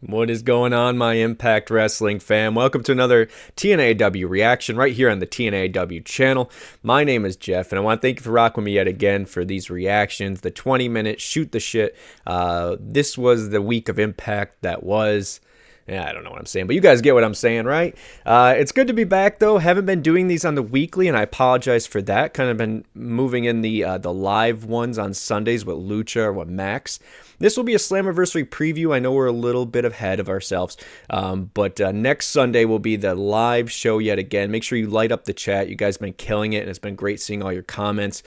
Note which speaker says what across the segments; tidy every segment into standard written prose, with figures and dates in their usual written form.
Speaker 1: What is going on, my Impact Wrestling fam? Welcome to another TNAIW reaction right here on the TNAIW channel. My name is Geoff, and I want to thank you for rocking with me yet again for these reactions, the 20-minute shoot the shit. This was the week of Impact that was... Yeah, I don't know what I'm saying, but you guys get what I'm saying, right? It's good to be back, though. Haven't been doing these on the weekly, and I apologize for that. Kind of been moving in the live ones on Sundays with Lucha or with Max. This will be a Slammiversary preview. I know we're a little bit ahead of ourselves, but next Sunday will be the live show yet again. Make sure you light up the chat. You guys have been killing it, and it's been great seeing all your comments.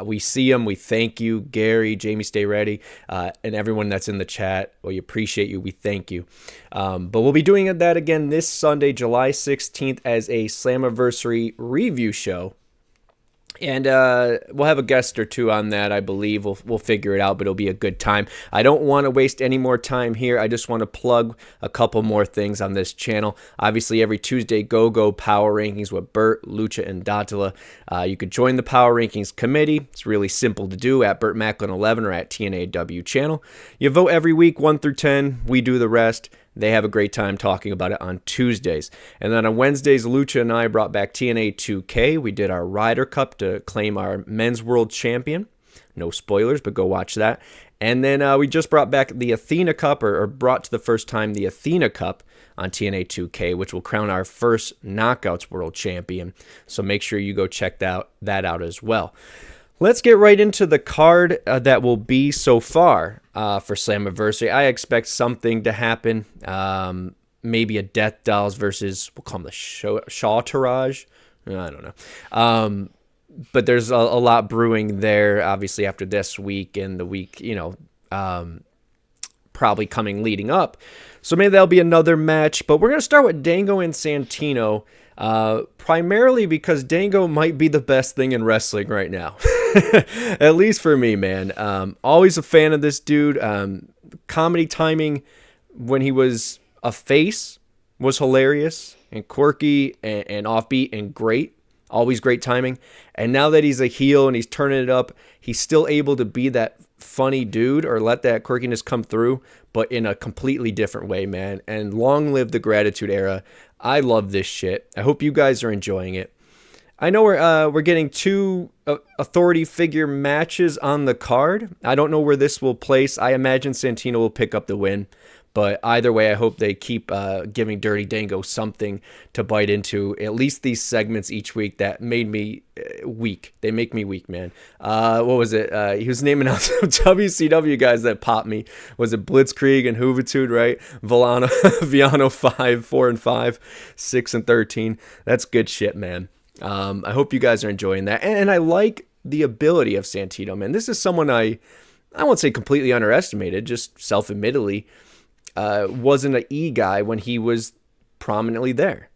Speaker 1: We see them. We thank you, Gary, Jamie, Stay Ready, and everyone that's in the chat. We appreciate you. We thank you. But we'll be doing that again this Sunday, July 16th, as a Slammiversary review show. And we'll have a guest or two on that, I believe. We'll figure it out, but it'll be a good time. I don't want to waste any more time here. I just want to plug a couple more things on this channel. Obviously, every Tuesday, Go Power Rankings with Bert, Lucha, and Datala. You could join the Power Rankings committee. It's really simple to do at Bert Macklin 11 or at TNAW channel. You vote every week, 1 through 10. We do the rest. They have a great time talking about it on Tuesdays. And then on Wednesdays, Lucha and I brought back TNA 2K. We did our Ryder Cup to claim our Men's World Champion. No spoilers, but go watch that. And then we just brought back the Athena Cup, or brought to the first time the Athena Cup on TNA 2K, which will crown our first Knockouts World Champion. So make sure you go check that out as well. Let's get right into the card that will be so far for Slammiversary. I expect something to happen. Maybe a Death Dolls versus, we'll call them the Shawtaraj. I don't know. But there's a lot brewing there, obviously, after this week and the week, probably coming leading up. So maybe that'll be another match. But we're going to start with Dango and Santino, primarily because Dango might be the best thing in wrestling right now. At least for me, man. Always a fan of this dude. Comedy timing when he was a face was hilarious and quirky and offbeat and great. Always great timing. And now that he's a heel and he's turning it up, he's still able to be that funny dude or let that quirkiness come through, but in a completely different way, man. And long live the Gratitude Era. I love this shit. I hope you guys are enjoying it. I know we're getting two authority figure matches on the card. I don't know where this will place. I imagine Santino will pick up the win. But either way, I hope they keep giving Dirty Dango something to bite into, at least these segments each week that made me weak. They make me weak, man. What was it? He was naming out some WCW guys that popped me. Was it Blitzkrieg and Juventud, right? Viano 5, 4 and 5, 6 and 13. That's good shit, man. I hope you guys are enjoying that. And I like the ability of Santino, man. This is someone I won't say completely underestimated, just self-admittedly. Wasn't an E guy when he was prominently there.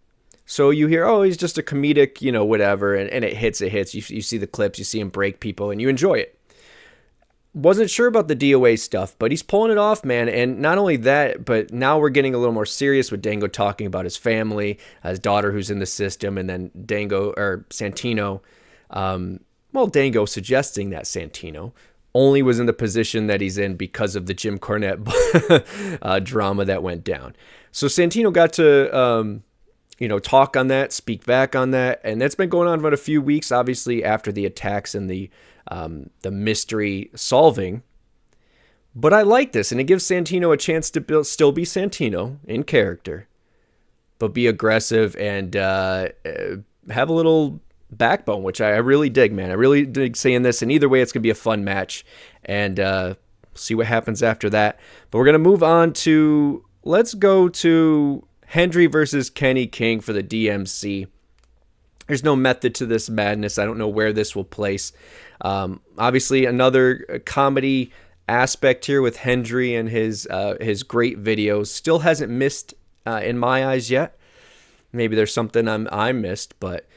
Speaker 1: So you hear, oh, he's just a comedic, whatever, and it hits. You see the clips, you see him break people, and you enjoy it. Wasn't sure about the DOA stuff, but he's pulling it off, man. And not only that, but now we're getting a little more serious with Dango talking about his family, his daughter who's in the system, and then Santino, Dango suggesting that Santino only was in the position that he's in because of the Jim Cornette drama that went down. So Santino got to, talk on that, speak back on that, and that's been going on for about a few weeks, obviously, after the attacks and the mystery solving. But I like this, and it gives Santino a chance to still be Santino in character, but be aggressive and have a little backbone, which I really dig, man. I really dig seeing this, and either way, it's going to be a fun match, and see what happens after that. But we're going to move on to, let's go to Hendry versus Kenny King for the DMC. There's no method to this madness. I don't know where this will place. Obviously, another comedy aspect here with Hendry and his great videos. Still hasn't missed in my eyes yet. Maybe there's something I missed, but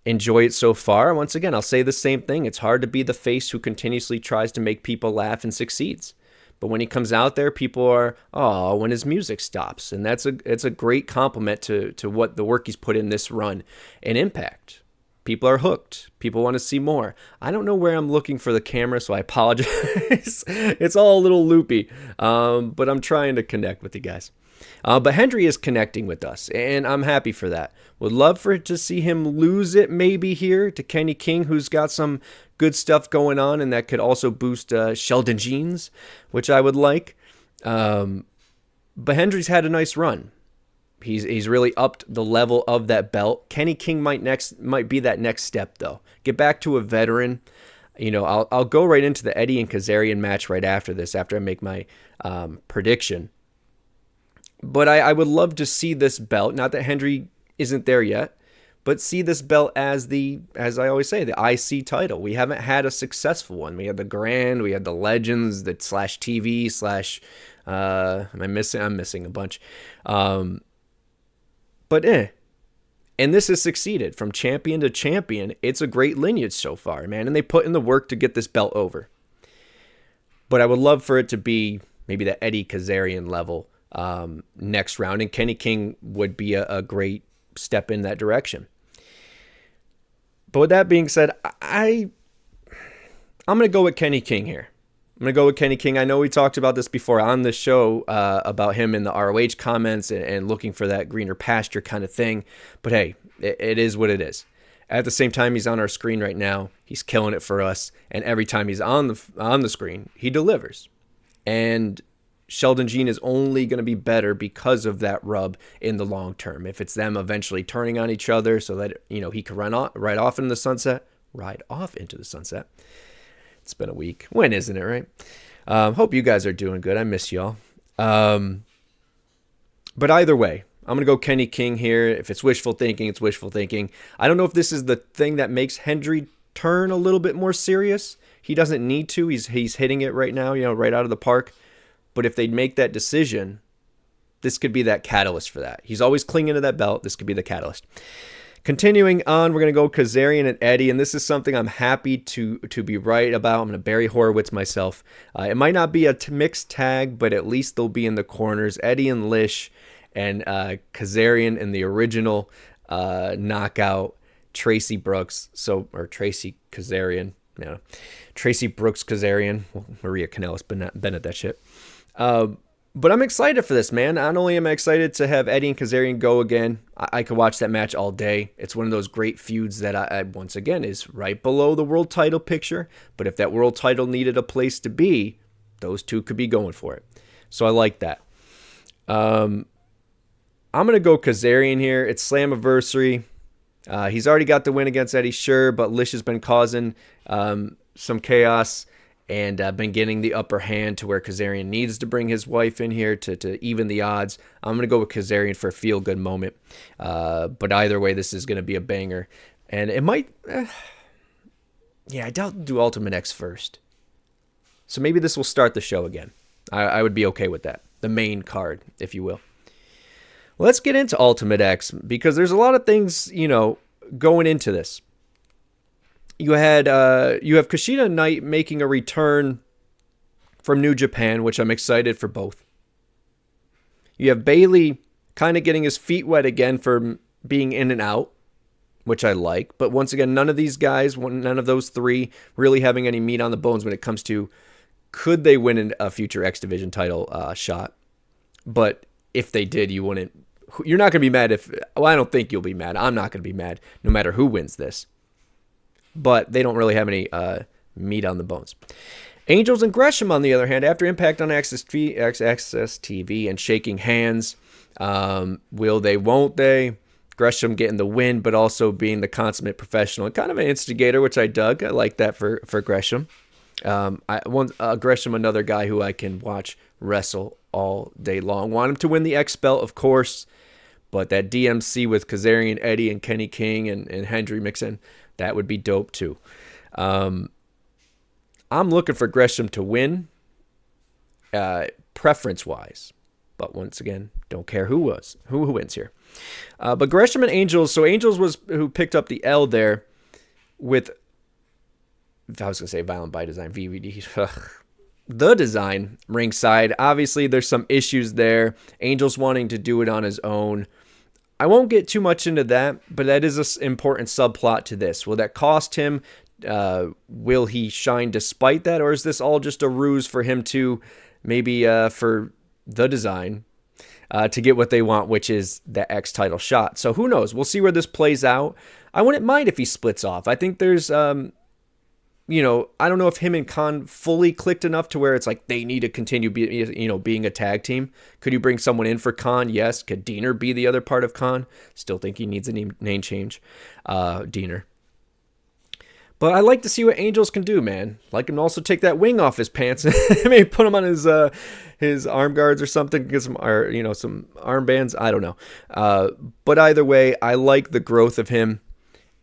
Speaker 1: enjoy it so far. Once again, I'll say the same thing. It's hard to be the face who continuously tries to make people laugh and succeeds. But when he comes out there, people are, oh, when his music stops. And it's a great compliment to what the work he's put in this run and Impact. People are hooked. People want to see more. I don't know where I'm looking for the camera, so I apologize. It's all a little loopy, but I'm trying to connect with you guys. But Hendry is connecting with us, and I'm happy for that. Would love to see him lose it maybe here to Kenny King, who's got some good stuff going on, and that could also boost Sheldon Jeans, which I would like. But Hendry's had a nice run. He's really upped the level of that belt. Kenny King might be that next step, though. Get back to a veteran. I'll go right into the Eddie and Kazarian match right after this, after I make my prediction. But I would love to see this belt, not that Hendry isn't there yet, but see this belt as I always say, the IC title. We haven't had a successful one. We had the Grand, we had the Legends, the /TV / I'm missing a bunch. And this has succeeded from champion to champion. It's a great lineage so far, man. And they put in the work to get this belt over. But I would love for it to be maybe the Eddie Kazarian level next round. And Kenny King would be a great step in that direction. But with that being said, I'm going to go with Kenny King here. I'm going to go with Kenny King. I know we talked about this before on the show about him in the ROH comments and looking for that greener pasture kind of thing. But hey, it is what it is. At the same time, he's on our screen right now. He's killing it for us. And every time he's on the screen, he delivers. And Sheldon Jean is only going to be better because of that rub in the long term. If it's them eventually turning on each other so that he can ride off into the sunset. It's been a week. When isn't it, right? Hope you guys are doing good. I miss y'all. But either way, I'm going to go Kenny King here. If it's wishful thinking, it's wishful thinking. I don't know if this is the thing that makes Hendry turn a little bit more serious. He doesn't need to. He's hitting it right now, right out of the park. But if they make that decision, this could be that catalyst for that. He's always clinging to that belt. This could be the catalyst. Continuing on, we're going to go Kazarian and Eddie, and this is something I'm happy to be right about. I'm going to Barry Horowitz myself. It might not be a mixed tag, but at least they'll be in the corners. Eddie and Lish and Kazarian in the original knockout. Tracy Kazarian. Yeah. Tracy Brooks Kazarian. Well, Maria Kanellis Bennett, that shit. But I'm excited for this, man. Not only am I excited to have Eddie and Kazarian go again, I could watch that match all day. It's one of those great feuds that I once again is right below the world title picture. But if that world title needed a place to be, those two could be going for it. So I like that. I'm going to go Kazarian here. It's Slammiversary. He's already got the win against Eddie, sure, but Lish has been causing some chaos. And been getting the upper hand to where Kazarian needs to bring his wife in here to even the odds. I'm going to go with Kazarian for a feel-good moment. But either way, this is going to be a banger. And it might... I doubt they'll do Ultimate X first. So maybe this will start the show again. I would be okay with that. The main card, if you will. Let's get into Ultimate X, because there's a lot of things, going into this. You have Kushida Knight making a return from New Japan, which I'm excited for both. You have Bailey kind of getting his feet wet again for being in and out, which I like. But once again, none of these guys, none of those three really having any meat on the bones when it comes to could they win a future X Division title shot. But if they did, you're not going to be mad I don't think you'll be mad. I'm not going to be mad no matter who wins this. But they don't really have any meat on the bones. Angels and Gresham, on the other hand, after Impact on Access TV and shaking hands, will they, won't they? Gresham getting the win, but also being the consummate professional and kind of an instigator, which I dug. I like that for Gresham. Gresham, another guy who I can watch wrestle all day long. Want him to win the X belt, of course, but that DMC with Kazarian, Eddie, and Kenny King and Hendry mixing, that would be dope too. I'm looking for Gresham to win, preference-wise. But once again, don't care who wins here. But Gresham and Angels. So Angels was who picked up the L there with, I was going to say Violent by Design, VVD. The design ringside. Obviously, there's some issues there. Angels wanting to do it on his own. I won't get too much into that, but that is an important subplot to this. Will that cost him? Will he shine despite that? Or is this all just a ruse for him to maybe for the design to get what they want, which is the X title shot? So who knows? We'll see where this plays out. I wouldn't mind if he splits off. I think there's, you know, I don't know if him and Khan fully clicked enough to where it's like they need to continue being a tag team. Could you bring someone in for Khan? Yes. Could Diener be the other part of Khan? Still think he needs a name change. Diener. But I like to see what Angels can do, man. Like him to also take that wing off his pants and maybe put him on his arm guards or something, get some some armbands. I don't know. But either way, I like the growth of him,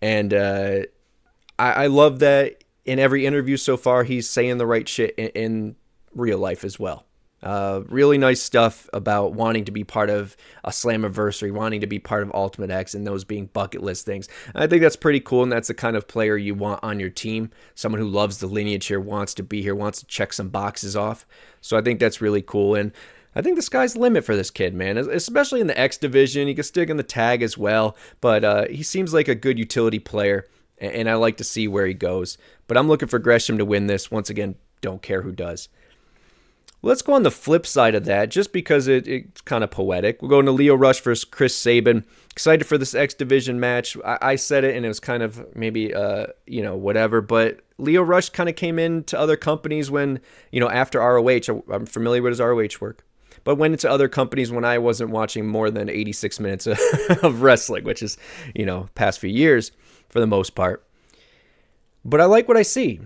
Speaker 1: and I love that in every interview so far he's saying the right shit in real life as well. Really nice stuff about wanting to be part of a Slammiversary, wanting to be part of Ultimate X, and those being bucket list things. I think that's pretty cool, and that's the kind of player you want on your team. Someone who loves the lineage here, wants to be here, wants to check some boxes off. So I think that's really cool, and I think the sky's the limit for this kid, man, especially in the X division. He can stick in the tag as well, but he seems like a good utility player, and I like to see where he goes. But I'm looking for Gresham to win this. Once again, don't care who does. Let's go on the flip side of that, just because it's kind of poetic. We're going to Lio Rush versus Chris Sabin. Excited for this X Division match. I said it, and it was kind of maybe, whatever. But Lio Rush kind of came into other companies when, after ROH. I'm familiar with his ROH work. But went into other companies when I wasn't watching more than 86 minutes of wrestling, which is, past few years for the most part. But I like what I see.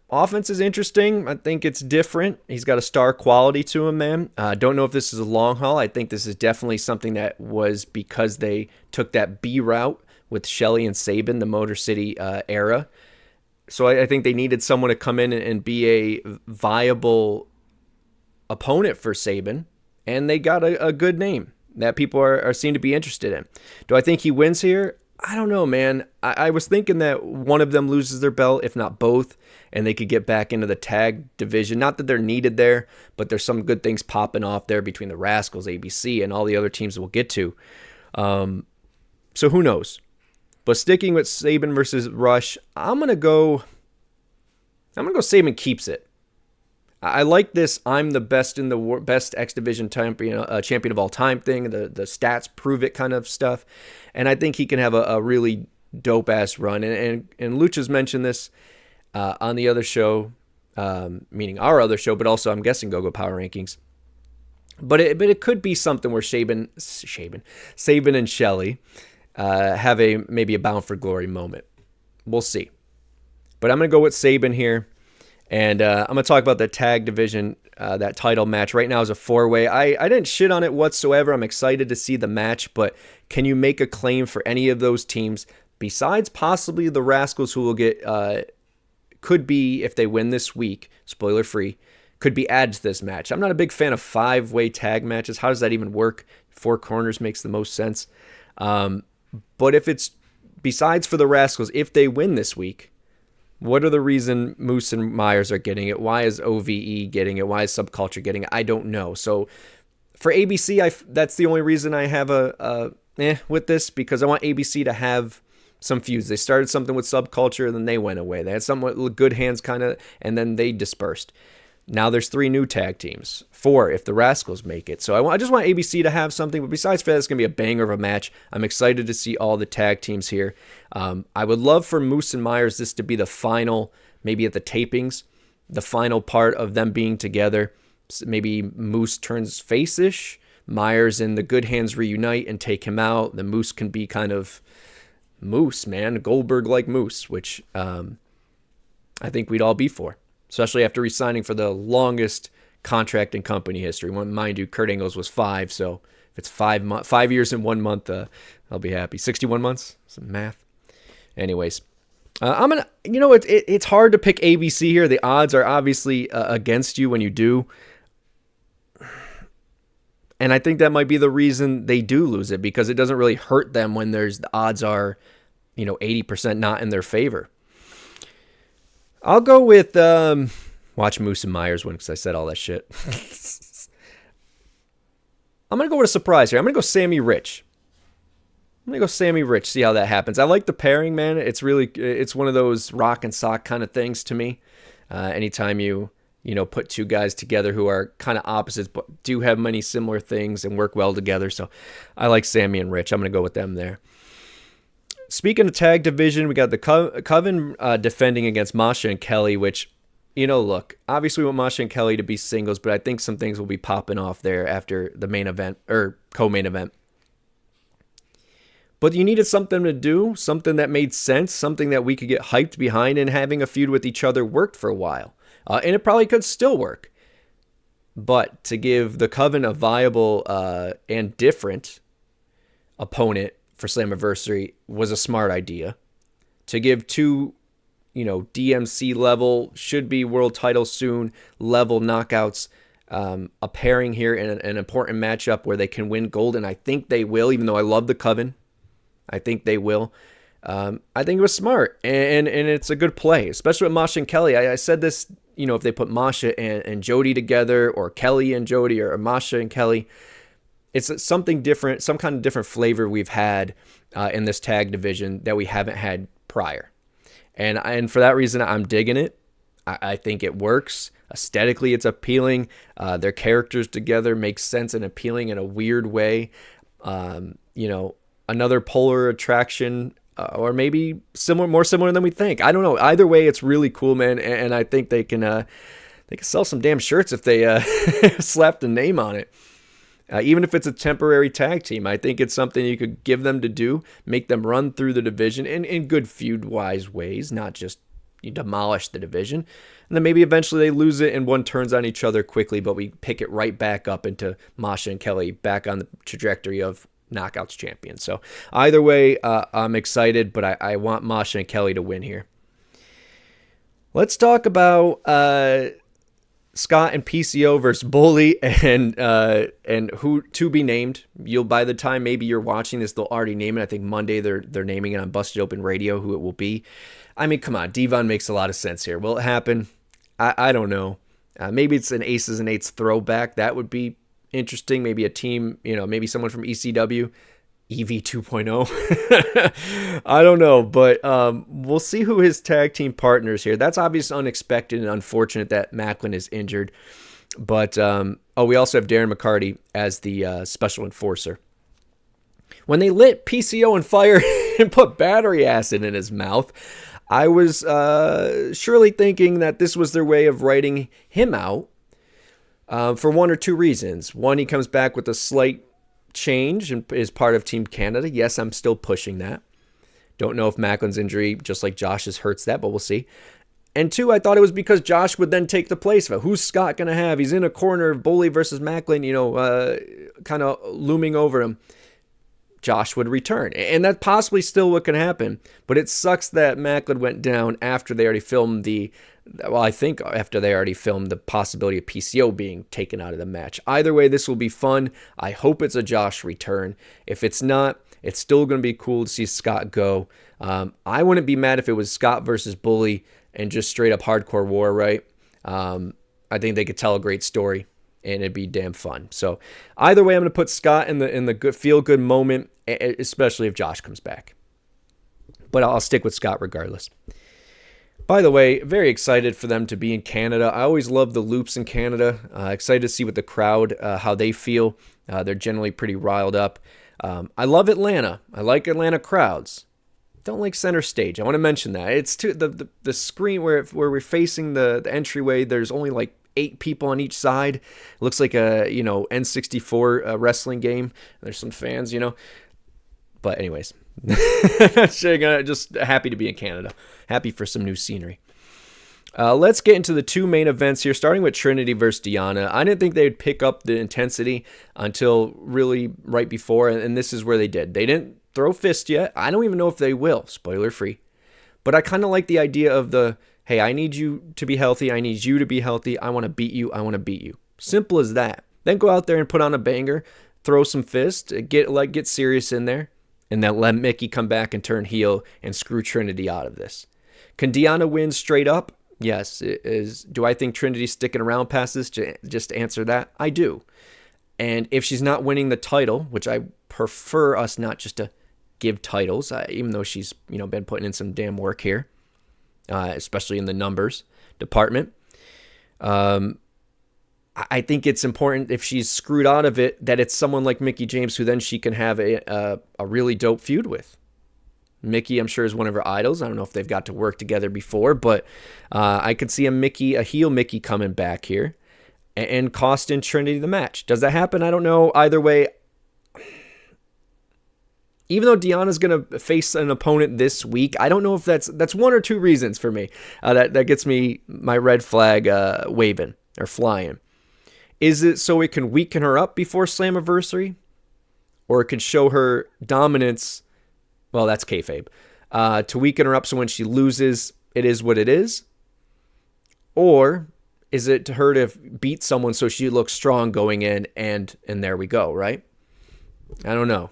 Speaker 1: Offense is interesting. I think it's different. He's got a star quality to him, man. Don't know if this is a long haul. I think this is definitely something that was because they took that B route with Shelley and Sabin, the Motor City era. So I think they needed someone to come in and be a viable opponent for Sabin. And they got a good name that people are seem to be interested in. Do I think he wins here? I don't know, man. I was thinking that one of them loses their belt, if not both, and they could get back into the tag division. Not that they're needed there, but there's some good things popping off there between the Rascals, ABC, and all the other teams we'll get to. So who knows? But sticking with Sabin versus Rush, I'm gonna go Sabin keeps it. I like this I'm the best in the best X Division champion of all time thing. The stats prove it kind of stuff. And I think he can have a really dope-ass run. And Lucha's mentioned this on the other show, meaning our other show, but also I'm guessing Go-Go Power Rankings. But it could be something where Sabin and Shelley have maybe a Bound for Glory moment. We'll see. But I'm going to go with Sabin here. And I'm going to talk about the tag division, that title match. Right now is a 4-way. I didn't shit on it whatsoever. I'm excited to see the match, but can you make a claim for any of those teams besides possibly the Rascals, who will get, could be, if they win this week, spoiler free, could be added to this match. I'm not a big fan of 5-way tag matches. How does that even work? 4 corners makes the most sense. But if it's besides for the Rascals, if they win this week, what are the reason Moose and Myers are getting it? Why is OVE getting it? Why is Subculture getting it? I don't know. So for ABC, that's the only reason I have with this, because I want ABC to have some feuds. They started something with Subculture, and then they went away. They had somewhat good hands kind of, and then they dispersed. Now there's 3 new tag teams, 4 if the Rascals make it. So I just want ABC to have something. But besides that, it's going to be a banger of a match. I'm excited to see all the tag teams here. I would love for Moose and Myers this to be the final, maybe at the tapings, the final part of them being together. Maybe Moose turns face-ish. Myers and the Good Hands reunite and take him out. The Moose can be kind of Moose, man. Goldberg-like Moose, which I think we'd all be for. Especially after re-signing for the longest contract in company history. Mind you, Kurt Angle's was 5, so if it's 5 years and 1 month, I'll be happy. 61 months? Some math. Anyways, it's hard to pick ABC here. The odds are obviously against you when you do. And I think that might be the reason they do lose it, because it doesn't really hurt them when the odds are, 80% not in their favor. I'll go with watch Moose and Myers win, because I said all that shit. I'm going to go with a surprise here. I'm going to go Sammy Rich. I'm gonna go Sammy Rich, see how that happens. I like the pairing, man. It's one of those rock and sock kind of things to me. Anytime you put two guys together who are kind of opposites but do have many similar things and work well together. So I like Sammy and Rich. I'm gonna go with them there. Speaking of tag division, we got the Coven defending against Masha and Kelly, which, look, obviously we want Masha and Kelly to be singles, but I think some things will be popping off there after the main event or co-main event. But you needed something to do, something that made sense, something that we could get hyped behind, and having a feud with each other worked for a while. And it probably could still work. But to give the Coven a viable and different opponent for Slammiversary was a smart idea. To give two, DMC level, should be world title soon, level knockouts, a pairing here in an important matchup where they can win gold, and I think they will, even though I love the Coven. I think they will. I think it was smart, and it's a good play, especially with Masha and Kelly. I said this, if they put Masha and Jody together, or Kelly and Jody, or Masha and Kelly, it's something different, some kind of different flavor we've had in this tag division that we haven't had prior. And for that reason, I'm digging it. I think it works. Aesthetically, it's appealing. Their characters together make sense and appealing in a weird way. Another polar attraction, or maybe more similar than we think. I don't know. Either way, it's really cool, man. And I think they can sell some damn shirts if they slap the name on it. Even if it's a temporary tag team, I think it's something you could give them to do, make them run through the division in good feud-wise ways, not just you demolish the division. And then maybe eventually they lose it and one turns on each other quickly, but we pick it right back up into Masha and Kelly back on the trajectory of Knockouts champions. So either way, I'm excited, but I want Masha and Kelly to win here. Let's talk about Scott and PCO versus Bully and who to be named. By the time maybe you're watching this, they'll already name it. I think Monday they're naming it on Busted Open Radio who it will be. I mean, come on, Devon makes a lot of sense here. Will it happen? I don't know. Maybe it's an Aces and Eights throwback. That would be interesting. Maybe a team, maybe someone from ECW, EV 2.0. I don't know, but we'll see who his tag team partners here. That's obviously unexpected and unfortunate that Macklin is injured. But, we also have Darren McCarty as the special enforcer. When they lit PCO on fire and put battery acid in his mouth, I was surely thinking that this was their way of writing him out for one or two reasons. One, he comes back with a slight change and is part of Team Canada. Yes, I'm still pushing that. Don't know if Macklin's injury, just like Josh's, hurts that, but we'll see. And two, I thought it was because Josh would then take the place of it. Who's Scott going to have? He's in a corner of Bully versus Macklin, kind of looming over him. Josh would return. And that possibly still what can happen. But it sucks that Macklin went down after they already filmed after they already filmed the possibility of PCO being taken out of the match. Either way, this will be fun. I hope it's a Josh return. If it's not, it's still going to be cool to see Scott go. I wouldn't be mad if it was Scott versus Bully and just straight up hardcore war, right? I think they could tell a great story and it'd be damn fun. So either way, I'm going to put Scott in the good feel-good moment, especially if Josh comes back. But I'll stick with Scott regardless. By the way, very excited for them to be in Canada. I always love the loops in Canada. Excited to see what the crowd, how they feel. They're generally pretty riled up. I love Atlanta. I like Atlanta crowds. Don't like center stage. I want to mention that. It's too the screen where we're facing the entryway. There's only like 8 people on each side. It looks like a N64 wrestling game. There's some fans, But anyways, just happy to be in Canada. Happy for some new scenery. Let's get into the two main events here, starting with Trinity versus Deanna. I didn't think they would pick up the intensity until really right before, and this is where they did. They didn't throw fist yet. I don't even know if they will. Spoiler free. But I kind of like the idea of hey, I need you to be healthy. I need you to be healthy. I want to beat you. I want to beat you. Simple as that. Then go out there and put on a banger, throw some fists, get serious in there, and then let Mickey come back and turn heel and screw Trinity out of this. Can Deanna win straight up? Yes. Do I think Trinity's sticking around past this? Just to answer that, I do. And if she's not winning the title, which I prefer us not just to give titles, even though she's been putting in some damn work here, especially in the numbers department. I think it's important if she's screwed out of it that it's someone like Mickie James who then she can have a really dope feud with. Mickie, I'm sure, is one of her idols. I don't know if they've got to work together before, but I could see a heel Mickie coming back here and costing Trinity the match. Does that happen? I don't know. Either way, even though Deonna's going to face an opponent this week, I don't know if that's one or two reasons for me that gets me my red flag waving or flying. Is it so it can weaken her up before Slammiversary? Or it could show her dominance, well, that's kayfabe, to weaken her up so when she loses, it is what it is? Or is it to her to beat someone so she looks strong going in and there we go, right? I don't know.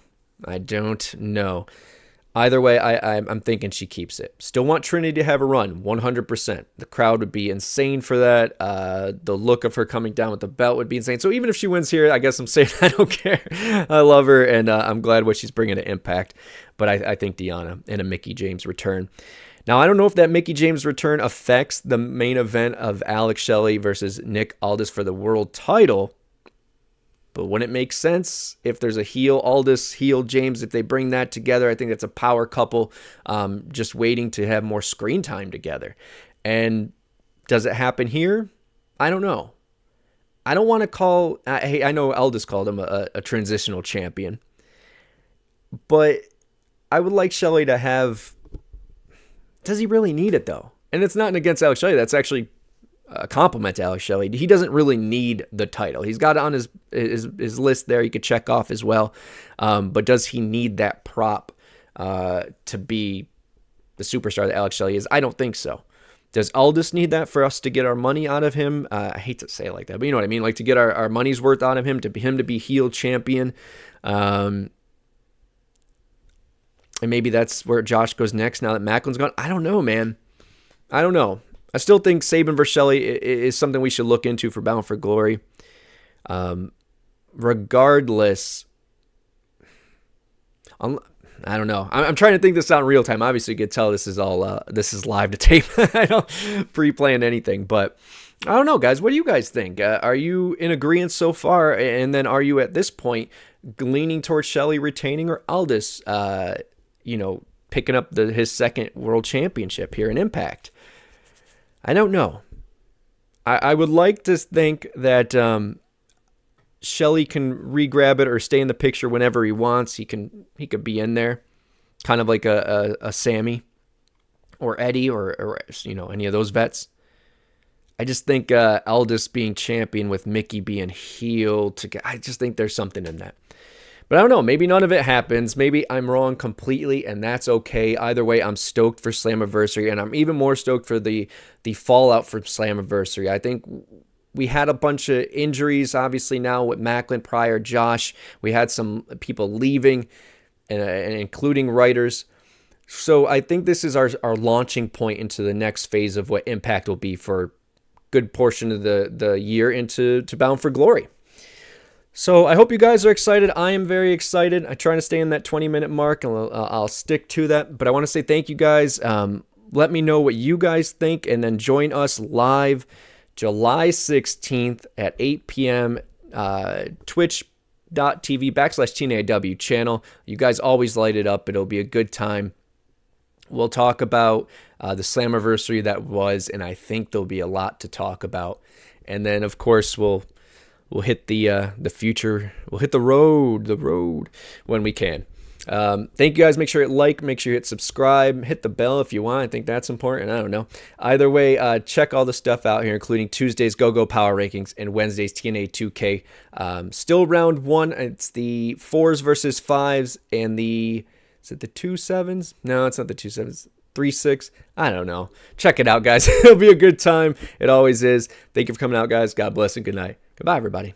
Speaker 1: Either way, I'm thinking she keeps it. Still want Trinity to have a run, 100%. The crowd would be insane for that. The look of her coming down with the belt would be insane. So even if she wins here, I guess I'm saying I don't care. I love her, and I'm glad what she's bringing to Impact. But I think Deonna and a Mickie James return. Now, I don't know if that Mickie James return affects the main event of Alex Shelley versus Nick Aldis for the world title. But wouldn't it make sense if there's a heel Aldis, heel James, if they bring that together? I think that's a power couple just waiting to have more screen time together. And does it happen here? I don't know. I don't want to call... hey, I know Aldis called him a transitional champion. But I would like Shelley to have... Does he really need it, though? And it's not against Alex Shelley. That's actually... a compliment to Alex Shelley. He doesn't really need the title. He's got it on his list there. You could check off as well. But does he need that prop to be the superstar that Alex Shelley is? I don't think so. Does Aldis need that for us to get our money out of him? I hate to say it like that, but you know what I mean? Like to get our money's worth out of him, to be heel champion. And maybe that's where Josh goes next now that Macklin's gone. I don't know, man. I don't know. I still think Sabin versus Shelley is something we should look into for Bound for Glory. Regardless, I don't know. I'm trying to think this out in real time. Obviously, you can tell this is all this is live to tape. I don't pre-plan anything, but I don't know, guys. What do you guys think? Are you in agreement so far? And then are you at this point leaning towards Shelley retaining or Aldis, picking up his second world championship here in Impact? I don't know. I would like to think that Shelley can re-grab it or stay in the picture whenever he wants. He could be in there, kind of like a Sammy or Eddie or any of those vets. I just think Aldis being champion with Mickie being heel. I just think there's something in that. But I don't know. Maybe none of it happens. Maybe I'm wrong completely, and that's okay. Either way, I'm stoked for Slammiversary, and I'm even more stoked for the fallout from Slammiversary. I think we had a bunch of injuries, obviously, now with Macklin, Pryor, Josh. We had some people leaving, and including writers. So I think this is our launching point into the next phase of what Impact will be for a good portion of the year into Bound for Glory. So I hope you guys are excited. I am very excited. I'm trying to stay in that 20-minute mark, and I'll stick to that. But I want to say thank you guys. Let me know what you guys think, and then join us live July 16th at 8 p.m. Twitch.tv/TNAIW channel. You guys always light it up. It'll be a good time. We'll talk about the Slammiversary that was, and I think there'll be a lot to talk about. And then, of course, we'll hit the future. We'll hit the road when we can. Thank you guys. Make sure you like, make sure you hit subscribe, hit the bell if you want. I think that's important. I don't know. Either way, check all the stuff out here, including Tuesday's Go-Go Power Rankings and Wednesday's TNA 2K. Still round one. It's the 4s versus 5s and is it the 2-7s? No, it's not the 2-7s. 3-6. I don't know. Check it out, guys. It'll be a good time. It always is. Thank you for coming out, guys. God bless and good night. Goodbye, everybody.